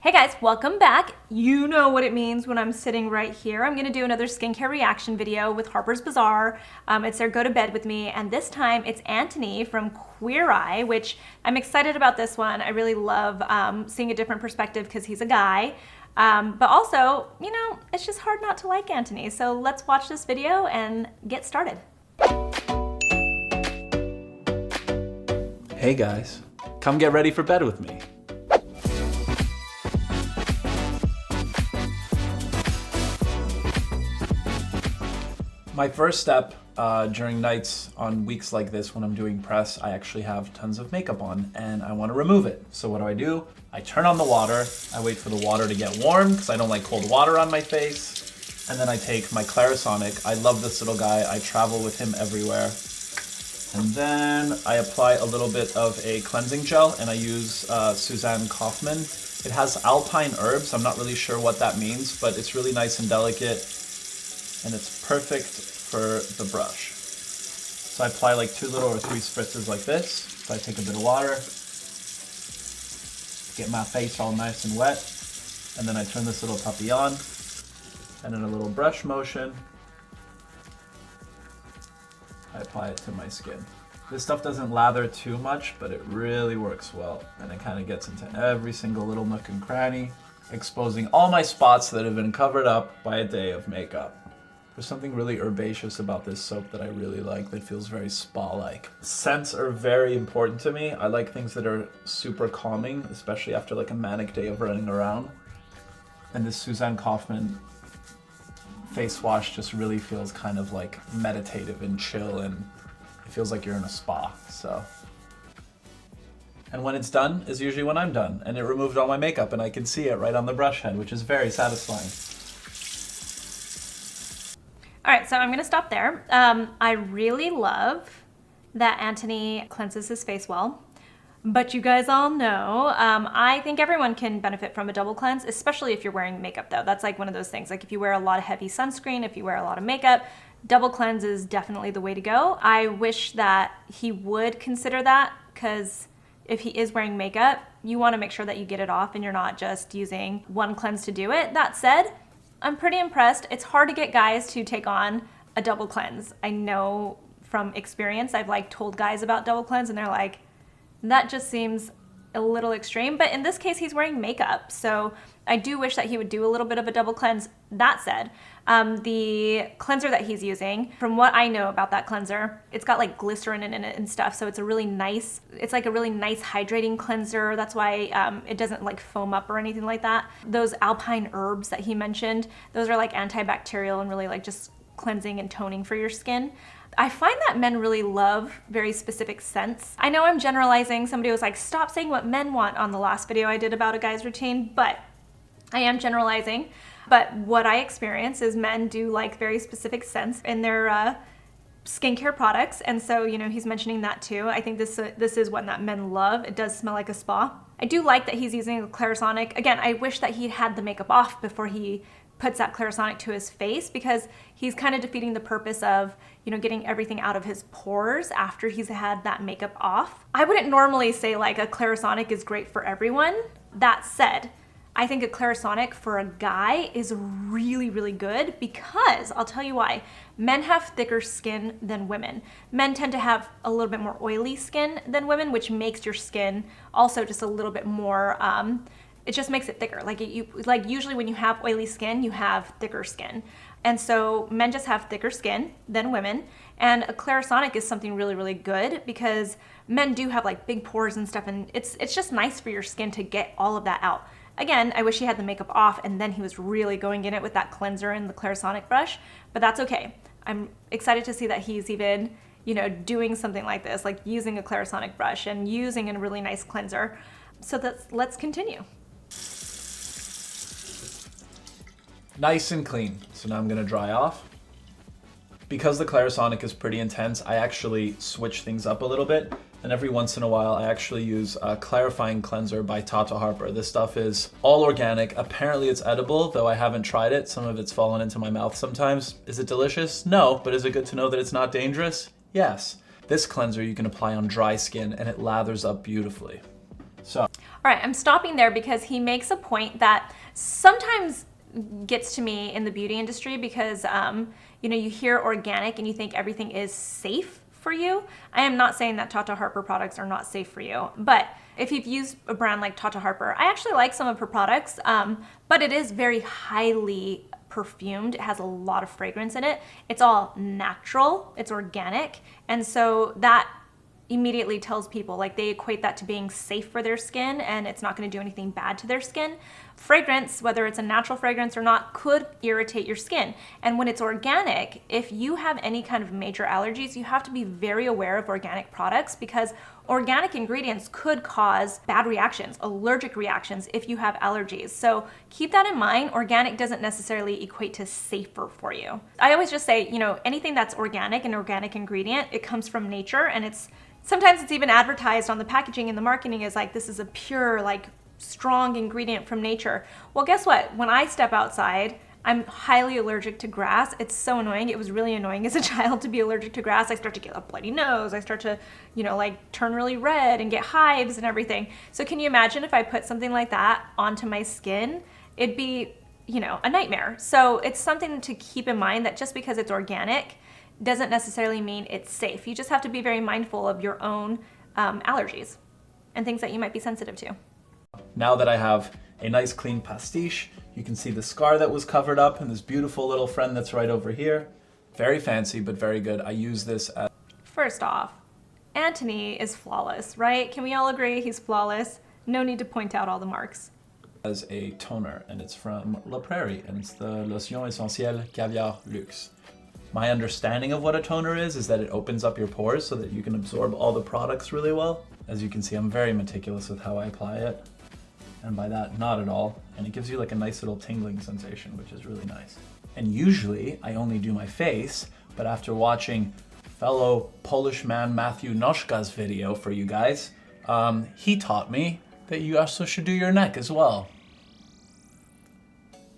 Hey guys, welcome back. You know what it means when I'm sitting right here. I'm gonna do another skincare reaction video with Harper's Bazaar. It's their Go to Bed With Me, and this time it's Antoni from Queer Eye, which I'm excited about this one. I really love seeing a different perspective because he's a guy. But also, you know, it's just hard not to like Antoni. So let's watch this video and get started. Hey guys, come get ready for bed with me. My first step during nights on weeks like this when I'm doing press, I actually have tons of makeup on and I want to remove it. So what do? I turn on the water, I wait for the water to get warm because I don't like cold water on my face. And then I take my Clarisonic. I love this little guy. I travel with him everywhere. And then I apply a little bit of a cleansing gel and I use Suzanne Kaufman. It has alpine herbs. I'm not really sure what that means, but it's really nice and delicate. And it's perfect for the brush. So I apply like 2 little or 3 spritzes like this. So I take a bit of water, get my face all nice and wet, and then I turn this little puppy on, and in a little brush motion, I apply it to my skin. This stuff doesn't lather too much, but it really works well, and it kind of gets into every single little nook and cranny, exposing all my spots that have been covered up by a day of makeup. There's something really herbaceous about this soap that I really like that feels very spa-like. Scents are very important to me. I like things that are super calming, especially after like a manic day of running around. And this Suzanne Kaufman face wash just really feels kind of like meditative and chill, and it feels like you're in a spa, so. And when it's done is usually when I'm done, and it removed all my makeup and I can see it right on the brush head, which is very satisfying. All right, so I'm gonna stop there. I really love that Antoni cleanses his face well, but you guys all know, I think everyone can benefit from a double cleanse, especially if you're wearing makeup though. That's like one of those things, like if you wear a lot of heavy sunscreen, if you wear a lot of makeup, double cleanse is definitely the way to go. I wish that he would consider that, because if he is wearing makeup, you wanna make sure that you get it off and you're not just using one cleanse to do it. That said, I'm pretty impressed. It's hard to get guys to take on a double cleanse. I know from experience, I've like told guys about double cleanse and they're like, that just seems a little extreme. But in this case, he's wearing makeup. So I do wish that he would do a little bit of a double cleanse. That said, the cleanser that he's using, from what I know about that cleanser, it's got like glycerin in it and stuff. So it's like a really nice hydrating cleanser. That's why it doesn't like foam up or anything like that. Those alpine herbs that he mentioned, those are like antibacterial and really like just cleansing and toning for your skin. I find that men really love very specific scents. I know I'm generalizing. Somebody was like, stop saying what men want on the last video I did about a guy's routine, but I am generalizing. But what I experience is men do like very specific scents in their skincare products. And so, you know, he's mentioning that too. I think this is one that men love. It does smell like a spa. I do like that he's using a Clarisonic. Again, I wish that he'd had the makeup off before he puts that Clarisonic to his face, because he's kind of defeating the purpose of, you know, getting everything out of his pores after he's had that makeup off. I wouldn't normally say like a Clarisonic is great for everyone. That said, I think a Clarisonic for a guy is really, really good, because I'll tell you why. Men have thicker skin than women. Men tend to have a little bit more oily skin than women, which makes your skin also just a little bit more, it just makes it thicker. Like usually when you have oily skin, you have thicker skin. And so men just have thicker skin than women. And a Clarisonic is something really, really good, because men do have like big pores and stuff, and it's just nice for your skin to get all of that out. Again, I wish he had the makeup off and then he was really going in it with that cleanser and the Clarisonic brush, but that's okay. I'm excited to see that he's even, you know, doing something like this, like using a Clarisonic brush and using a really nice cleanser. So let's continue. Nice and clean. So now I'm gonna dry off. Because the Clarisonic is pretty intense, I actually switch things up a little bit. And every once in a while, I actually use a clarifying cleanser by Tata Harper. This stuff is all organic. Apparently it's edible, though I haven't tried it. Some of it's fallen into my mouth sometimes. Is it delicious? No, but is it good to know that it's not dangerous? Yes. This cleanser you can apply on dry skin and it lathers up beautifully. So. All All right, I'm stopping there because he makes a point that sometimes gets to me in the beauty industry because, you know, you hear organic and you think everything is safe for you. I am not saying that Tata Harper products are not safe for you, but if you've used a brand like Tata Harper, I actually like some of her products, but it is very highly perfumed. It has a lot of fragrance in it. It's all natural, it's organic, and so that immediately tells people, like, they equate that to being safe for their skin and it's not going to do anything bad to their skin. Fragrance, whether it's a natural fragrance or not, could irritate your skin. And when it's organic, if you have any kind of major allergies, you have to be very aware of organic products because organic ingredients could cause bad reactions, allergic reactions if you have allergies. So keep that in mind. Organic doesn't necessarily equate to safer for you. I always just say, you know, anything that's organic, an organic ingredient, it comes from nature, and sometimes it's even advertised on the packaging and the marketing as like, this is a pure, like, strong ingredient from nature. Well, guess what? When I step outside, I'm highly allergic to grass. It's so annoying. It was really annoying as a child to be allergic to grass. I start to get a bloody nose. I start to, you know, like, turn really red and get hives and everything. So can you imagine if I put something like that onto my skin? It'd be, you know, a nightmare. So it's something to keep in mind that just because it's organic doesn't necessarily mean it's safe. You just have to be very mindful of your own allergies and things that you might be sensitive to. Now that I have a nice clean pastiche, you can see the scar that was covered up and this beautiful little friend that's right over here. Very fancy, but very good. I use this as... First off, Antoni is flawless, right? Can we all agree he's flawless? No need to point out all the marks. As a toner, and it's from La Prairie, and it's the Lotion Essentielle Caviar Luxe. My understanding of what a toner is that it opens up your pores so that you can absorb all the products really well. As you can see, I'm very meticulous with how I apply it. And by that, not at all. And it gives you like a nice little tingling sensation, which is really nice. And usually I only do my face, but after watching fellow Polish man Matthew Noszka's video for you guys, he taught me that you also should do your neck as well.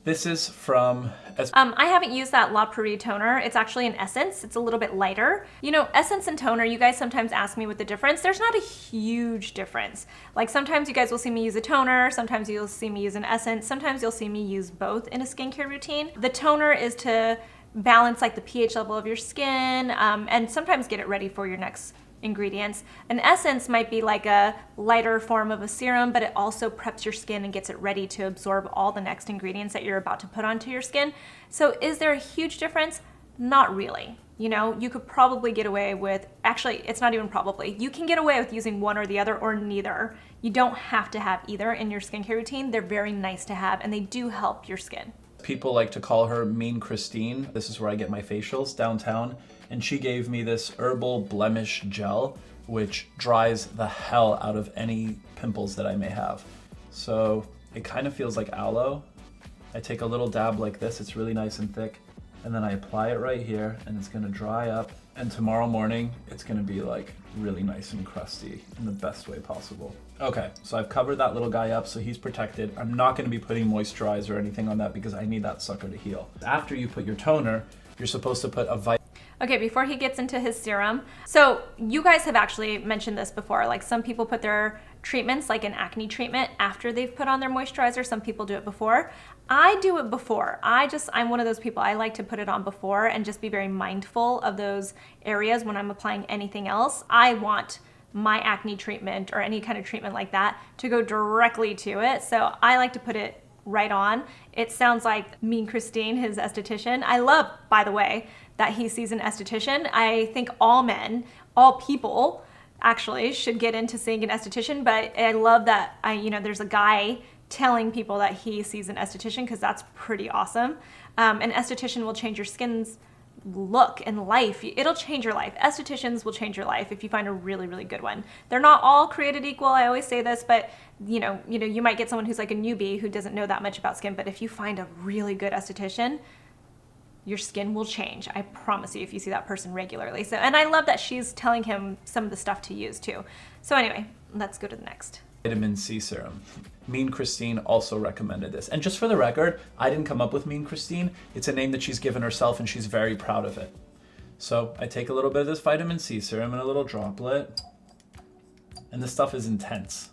This is from... I haven't used that La Prairie toner. It's actually an essence. It's a little bit lighter. You know, essence and toner, you guys sometimes ask me what the difference. There's not a huge difference. Like, sometimes you guys will see me use a toner, sometimes you'll see me use an essence, sometimes you'll see me use both in a skincare routine. The toner is to balance, like, the pH level of your skin, and sometimes get it ready for your next ingredients. An essence might be like a lighter form of a serum, but it also preps your skin and gets it ready to absorb all the next ingredients that you're about to put onto your skin. So is there a huge difference? Not really. You know, you could probably get away with, actually, it's not even probably, you can get away with using one or the other or neither. You don't have to have either in your skincare routine. They're very nice to have and they do help your skin. People like to call her Mean Christine. This is where I get my facials downtown. And she gave me this Herbal blemish gel, which dries the hell out of any pimples that I may have. So it kind of feels like aloe. I take a little dab like this, it's really nice and thick, and then I apply it right here, and it's gonna dry up. And tomorrow morning, it's gonna be like really nice and crusty in the best way possible. Okay, so I've covered that little guy up so he's protected. I'm not gonna be putting moisturizer or anything on that because I need that sucker to heal. After you put your toner, you're supposed to put a vitamin. Okay, before he gets into his serum, so you guys have actually mentioned this before, like some people put their treatments, like an acne treatment, after they've put on their moisturizer. Some people do it before. I do it before. I'm one of those people, I like to put it on before and just be very mindful of those areas when I'm applying anything else. I want my acne treatment or any kind of treatment like that to go directly to it. So I like to put it right on. It sounds like Mean Christine, his esthetician. I love, by the way, that he sees an esthetician. I think all men, all people actually should get into seeing an esthetician, but I love that there's a guy telling people that he sees an esthetician because that's pretty awesome. An esthetician will change your skin's look and life. It'll change your life. Estheticians will change your life if you find a really, really good one. They're not all created equal. I always say this, but you might get someone who's like a newbie who doesn't know that much about skin, but if you find a really good esthetician, your skin will change. I promise you if you see that person regularly. So, and I love that she's telling him some of the stuff to use too. So anyway, let's go to the next. Vitamin C serum. Mean Christine also recommended this. And just for the record, I didn't come up with Mean Christine. It's a name that she's given herself and she's very proud of it. So I take a little bit of this vitamin C serum and a little droplet. And this stuff is intense.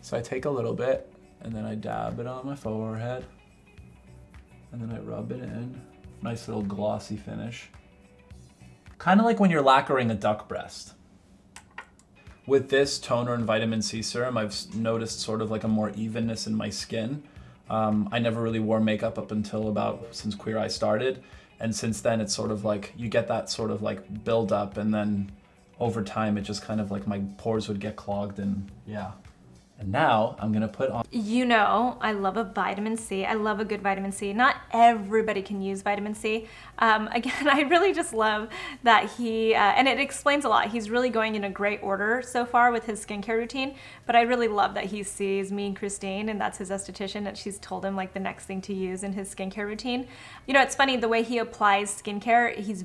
So I take a little bit and then I dab it on my forehead and then I rub it in. Nice little glossy finish. Kind of like when you're lacquering a duck breast. With this toner and vitamin C serum, I've noticed sort of like a more evenness in my skin. I never really wore makeup up until since Queer Eye started. And since then, it's sort of like, you get that sort of like build up, and then over time, it just kind of like my pores would get clogged, and yeah. And now I'm gonna put on. You know, I love a vitamin C. I love a good vitamin C. Not everybody can use vitamin C. Again, I really just love that he, and it explains a lot. He's really going in a great order so far with his skincare routine, but I really love that he sees me and Christine, and that's his esthetician, that she's told him like the next thing to use in his skincare routine. You know, it's funny, the way he applies skincare, he's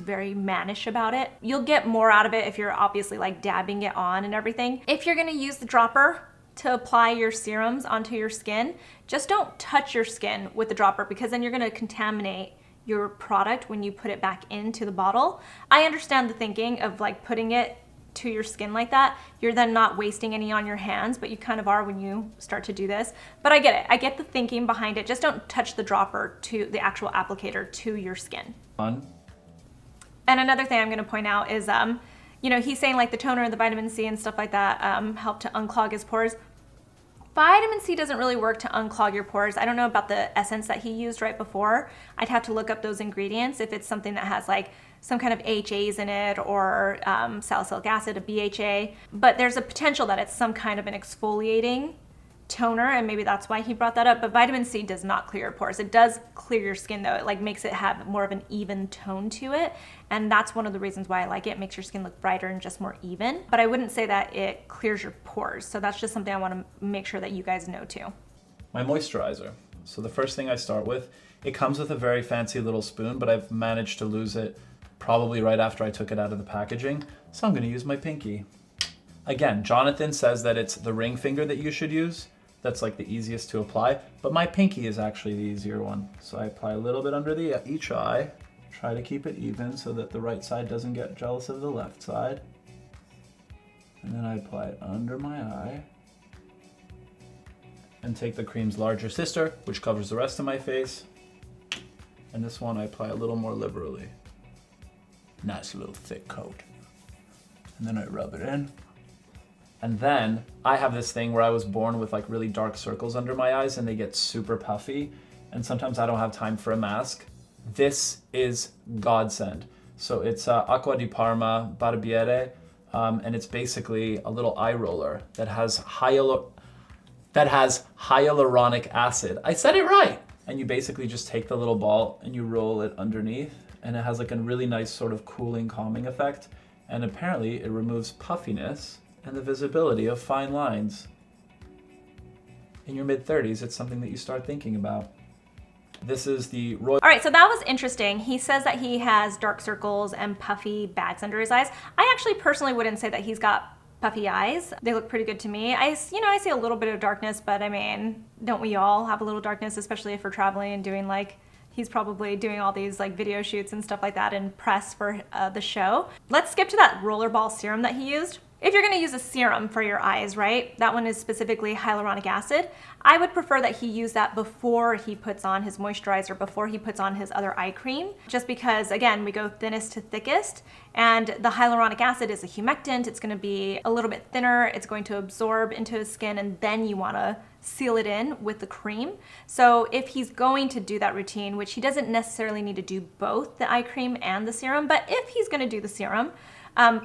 very mannish about it. You'll get more out of it if you're obviously like dabbing it on and everything. If you're gonna use the dropper to apply your serums onto your skin, just don't touch your skin with the dropper, because then you're gonna contaminate your product when you put it back into the bottle. I understand the thinking of like putting it to your skin like that. You're then not wasting any on your hands, but you kind of are when you start to do this. But I get it. I get the thinking behind it. Just don't touch the dropper to the actual applicator to your skin. And another thing I'm gonna point out is, you know, he's saying like the toner and the vitamin C and stuff like that help to unclog his pores. Vitamin C doesn't really work to unclog your pores. I don't know about the essence that he used right before. I'd have to look up those ingredients if it's something that has like some kind of HAs in it, or salicylic acid, a BHA. But there's a potential that it's some kind of an exfoliating toner, and maybe that's why he brought that up. But vitamin C does not clear your pores. It does clear your skin though. It like makes it have more of an even tone to it, and that's one of the reasons why I like it. It makes your skin look brighter and just more even. But I wouldn't say that it clears your pores. So that's just something I want to make sure that you guys know too. My moisturizer. So the first thing I start with, it comes with a very fancy little spoon, but I've managed to lose it probably right after I took it out of the packaging. So I'm gonna use my pinky. Again, Jonathan says that it's the ring finger that you should use. That's like the easiest to apply, but my pinky is actually the easier one. So I apply a little bit under each eye, try to keep it even so that the right side doesn't get jealous of the left side. And then I apply it under my eye. And take the cream's larger sister, which covers the rest of my face. And this one I apply a little more liberally. Nice little thick coat. And then I rub it in. And then I have this thing where I was born with like really dark circles under my eyes, and they get super puffy. And sometimes I don't have time for a mask. This is godsend. So it's Acqua di Parma Barbiere, and it's basically a little eye roller that has hyaluronic acid. I said it right. And you basically just take the little ball and you roll it underneath, and it has like a really nice sort of cooling, calming effect. And apparently it removes puffiness and the visibility of fine lines. In your mid-30s, it's something that you start thinking about. This is the Royal... All right, so that was interesting. He says that he has dark circles and puffy bags under his eyes. I actually personally wouldn't say that he's got puffy eyes. They look pretty good to me. I see a little bit of darkness, but I mean, don't we all have a little darkness, especially if we're traveling and doing like, he's probably doing all these like video shoots and stuff like that and press for the show. Let's skip to that rollerball serum that he used. If you're gonna use a serum for your eyes, right? That one is specifically hyaluronic acid. I would prefer that he use that before he puts on his moisturizer, before he puts on his other eye cream, just because, again, we go thinnest to thickest, and the hyaluronic acid is a humectant. It's gonna be a little bit thinner. It's going to absorb into his skin, and then you wanna seal it in with the cream. So if he's going to do that routine, which he doesn't necessarily need to do both the eye cream and the serum, but if he's gonna do the serum,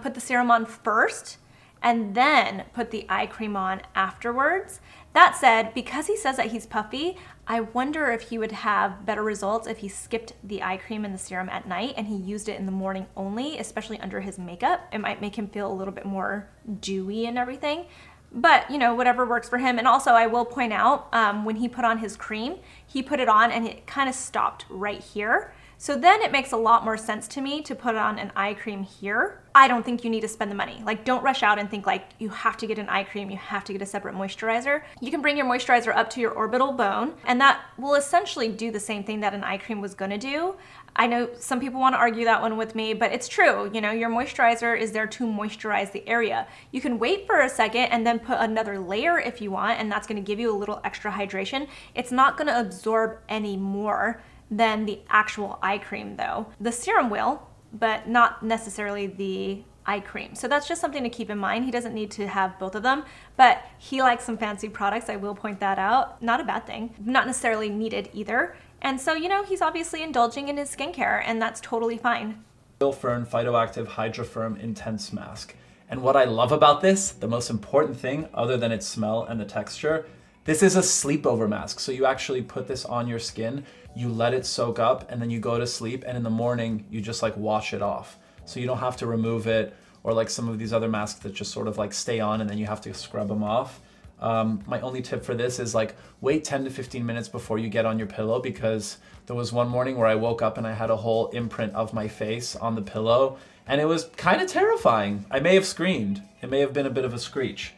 put the serum on first, and then put the eye cream on afterwards. That said, because he says that he's puffy, I wonder if he would have better results if he skipped the eye cream and the serum at night and he used it in the morning only, especially under his makeup. It might make him feel a little bit more dewy and everything. But, you know, whatever works for him. And also, I will point out, when he put on his cream, he put it on and it kind of stopped right here. So then it makes a lot more sense to me to put on an eye cream here. I don't think you need to spend the money. Like, don't rush out and think like you have to get an eye cream, you have to get a separate moisturizer. You can bring your moisturizer up to your orbital bone, and that will essentially do the same thing that an eye cream was gonna do. I know some people want to argue that one with me, but it's true. You know, your moisturizer is there to moisturize the area. You can wait for a second and then put another layer if you want, and that's going to give you a little extra hydration. It's not going to absorb any more than the actual eye cream though. The serum will, but not necessarily the eye cream. So that's just something to keep in mind. He doesn't need to have both of them, but he likes some fancy products. I will point that out. Not a bad thing. Not necessarily needed either. And so, you know, he's obviously indulging in his skincare, and that's totally fine. Oil Fern Phytoactive Hydrofirm Intense Mask. And what I love about this, the most important thing, other than its smell and the texture, this is a sleepover mask. So you actually put this on your skin, you let it soak up, and then you go to sleep, and in the morning, you just like wash it off. So you don't have to remove it, or like some of these other masks that just sort of like stay on and then you have to scrub them off. My only tip for this is like wait 10 to 15 minutes before you get on your pillow, because there was one morning where I woke up and I had a whole imprint of my face on the pillow, and it was kind of terrifying. I may have screamed. It may have been a bit of a screech.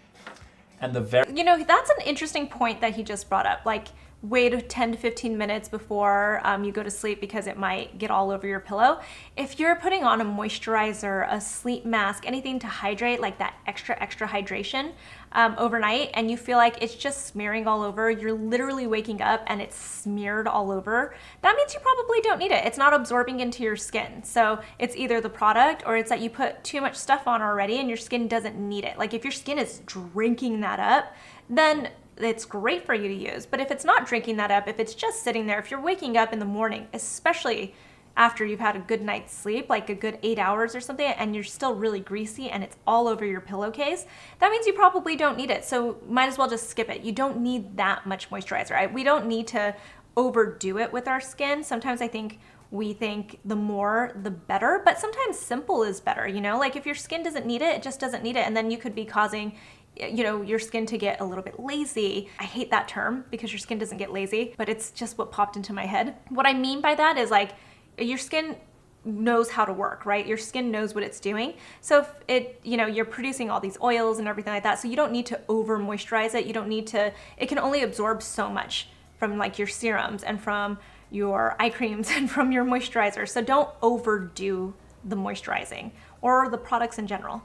And you know, that's an interesting point that he just brought up. Like, wait 10 to 15 minutes before you go to sleep because it might get all over your pillow. If you're putting on a moisturizer, a sleep mask, anything to hydrate, like that extra hydration overnight, and you feel like it's just smearing all over, you're literally waking up and it's smeared all over, that means you probably don't need it. It's not absorbing into your skin. So it's either the product or it's that you put too much stuff on already and your skin doesn't need it. Like if your skin is drinking that up, then it's great for you to use. But if it's not drinking that up, if it's just sitting there, if you're waking up in the morning, especially after you've had a good night's sleep, like a good 8 hours or something, and you're still really greasy and it's all over your pillowcase, that means you probably don't need it. So might as well just skip it. You don't need that much moisturizer. We don't need to overdo it with our skin. Sometimes I think we think the more the better, but sometimes simple is better, you know? Like if your skin doesn't need it, it just doesn't need it, and then you could be causing, you know, your skin to get a little bit lazy. I hate that term because your skin doesn't get lazy, but it's just what popped into my head. What I mean by that is like your skin knows how to work, right? Your skin knows what it's doing. So if it, you know, you're producing all these oils and everything like that, so you don't need to over moisturize it. You don't need to, it can only absorb so much from like your serums and from your eye creams and from your moisturizer. So don't overdo the moisturizing or the products in general.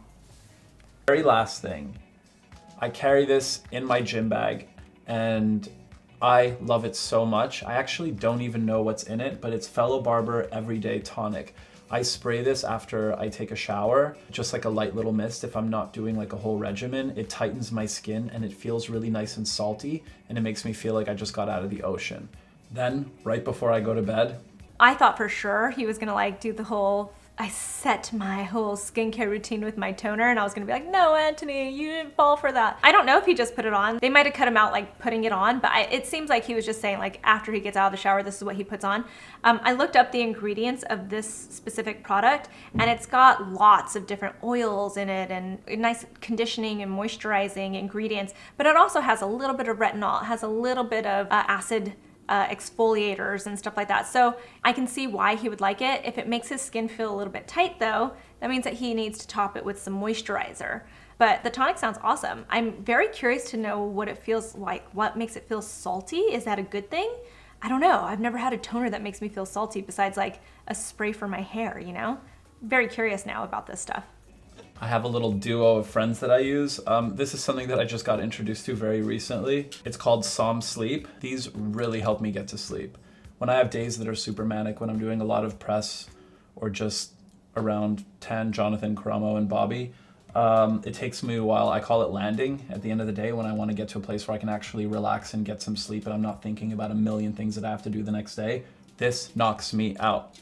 Very last thing. I carry this in my gym bag and I love it so much. I actually don't even know what's in it, but it's Fellow Barber Everyday Tonic. I spray this after I take a shower, just like a light little mist if I'm not doing like a whole regimen. It tightens my skin and it feels really nice and salty, and it makes me feel like I just got out of the ocean. Then, right before I go to bed, I thought for sure he was gonna like do the whole, I set my whole skincare routine with my toner, and I was gonna be like, no, Antoni, you didn't fall for that. I don't know if he just put it on. They might have cut him out like putting it on, but it seems like he was just saying like after he gets out of the shower, this is what he puts on. I looked up the ingredients of this specific product, and it's got lots of different oils in it and nice conditioning and moisturizing ingredients, but it also has a little bit of retinol, it has a little bit of acid exfoliators and stuff like that. So I can see why he would like it. If it makes his skin feel a little bit tight though, that means that he needs to top it with some moisturizer. But the tonic sounds awesome. I'm very curious to know what it feels like. What makes it feel salty? Is that a good thing? I don't know. I've never had a toner that makes me feel salty besides like a spray for my hair, you know? Very curious now about this stuff. I have a little duo of friends that I use. This is something that I just got introduced to very recently. It's called Som Sleep. These really help me get to sleep. When I have days that are super manic, when I'm doing a lot of press or just around Tan, Jonathan, Karamo, and Bobby, it takes me a while. I call it landing at the end of the day when I want to get to a place where I can actually relax and get some sleep and I'm not thinking about a million things that I have to do the next day. This knocks me out.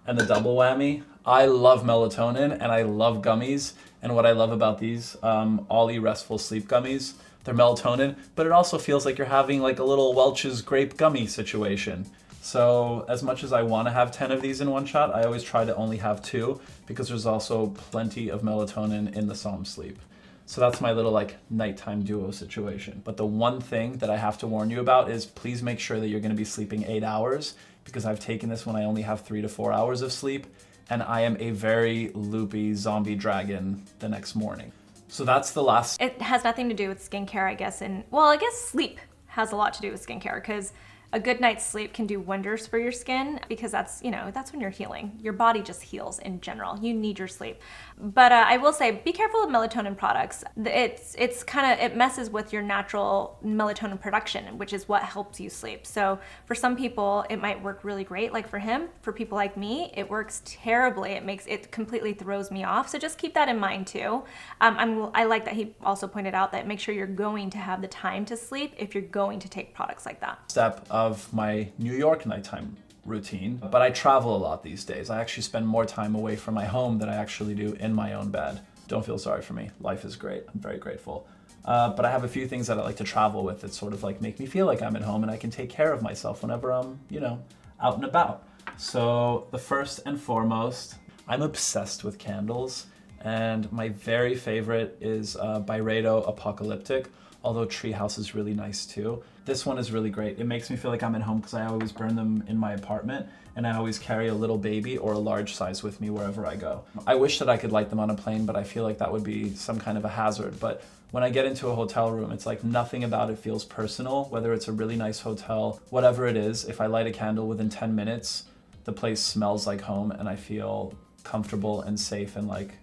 And the double whammy, I love melatonin and I love gummies. And what I love about these Ollie Restful Sleep gummies, they're melatonin, but it also feels like you're having like a little Welch's grape gummy situation. So as much as I want to have 10 of these in one shot, I always try to only have 2 because there's also plenty of melatonin in the Som Sleep. So that's my little like nighttime duo situation. But the one thing that I have to warn you about is please make sure that you're gonna be sleeping 8 hours, because I've taken this when I only have 3 to 4 hours of sleep, and I am a very loopy zombie dragon the next morning. So that's the last. It has nothing to do with skincare, I guess, and well, I guess sleep has a lot to do with skincare, because a good night's sleep can do wonders for your skin, because that's, you know, that's when you're healing. Your body just heals in general. You need your sleep. But I will say, be careful with melatonin products. It's kind of, it messes with your natural melatonin production, which is what helps you sleep. So for some people, it might work really great. Like for him, for people like me, it works terribly. It completely throws me off. So just keep that in mind too. I like that he also pointed out that make sure you're going to have the time to sleep if you're going to take products like that. Step of my New York nighttime routine, but I travel a lot these days. I actually spend more time away from my home than I actually do in my own bed. Don't feel sorry for me. Life is great. I'm very grateful. But I have a few things that I like to travel with that sort of like make me feel like I'm at home and I can take care of myself whenever I'm, you know, out and about. So the first and foremost, I'm obsessed with candles, and my very favorite is Byredo Apocalyptic, although Treehouse is really nice too. This one is really great. It makes me feel like I'm at home because I always burn them in my apartment, and I always carry a little baby or a large size with me wherever I go. I wish that I could light them on a plane, but I feel like that would be some kind of a hazard. But when I get into a hotel room, it's like nothing about it feels personal, whether it's a really nice hotel, whatever it is. If I light a candle within 10 minutes, the place smells like home and I feel comfortable and safe, and like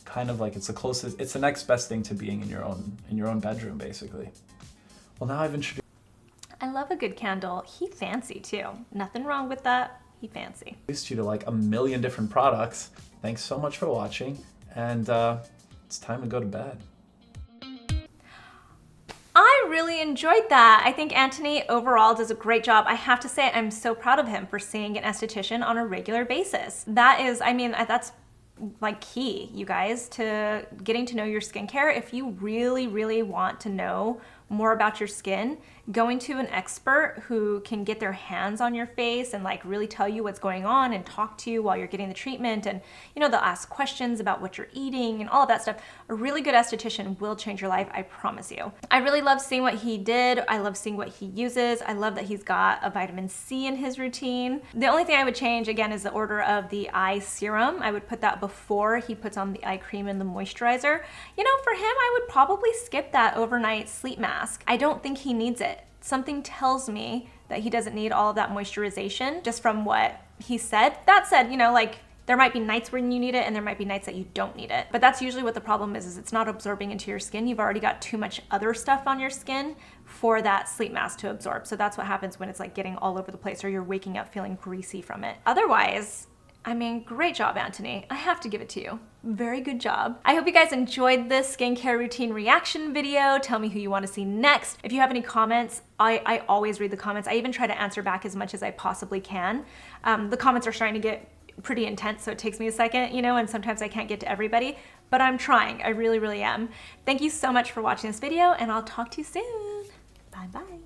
kind of like it's the closest, it's the next best thing to being in your own bedroom, basically. Well, now I've introduced I love a good candle. He fancy too. Nothing wrong with that. He fancy. you to like a million different products. Thanks so much for watching, and it's time to go to bed. I really enjoyed that. I think Antoni overall does a great job. I have to say, I'm so proud of him for seeing an esthetician on a regular basis. That is, I mean, that's like key, you guys, to getting to know your skincare. If you really, really want to know more about your skin, going to an expert who can get their hands on your face and like really tell you what's going on and talk to you while you're getting the treatment, and you know, they'll ask questions about what you're eating and all of that stuff. A really good esthetician will change your life, I promise you. I really love seeing what he did. I love seeing what he uses. I love that he's got a vitamin C in his routine. The only thing I would change again is the order of the eye serum. I would put that before he puts on the eye cream and the moisturizer. You know, for him, I would probably skip that overnight sleep mask. I don't think he needs it. Something tells me that he doesn't need all of that moisturization, just from what he said. That said, you know, like there might be nights when you need it and there might be nights that you don't need it. But that's usually what the problem is it's not absorbing into your skin. You've already got too much other stuff on your skin for that sleep mask to absorb. So that's what happens when it's like getting all over the place or you're waking up feeling greasy from it. Otherwise, I mean, great job, Antoni. I have to give it to you. Very good job. I hope you guys enjoyed this skincare routine reaction video. Tell me who you want to see next. If you have any comments, I always read the comments. I even try to answer back as much as I possibly can. The comments are starting to get pretty intense, so it takes me a second, you know, and sometimes I can't get to everybody, but I'm trying. I really, really am. Thank you so much for watching this video, and I'll talk to you soon. Bye-bye.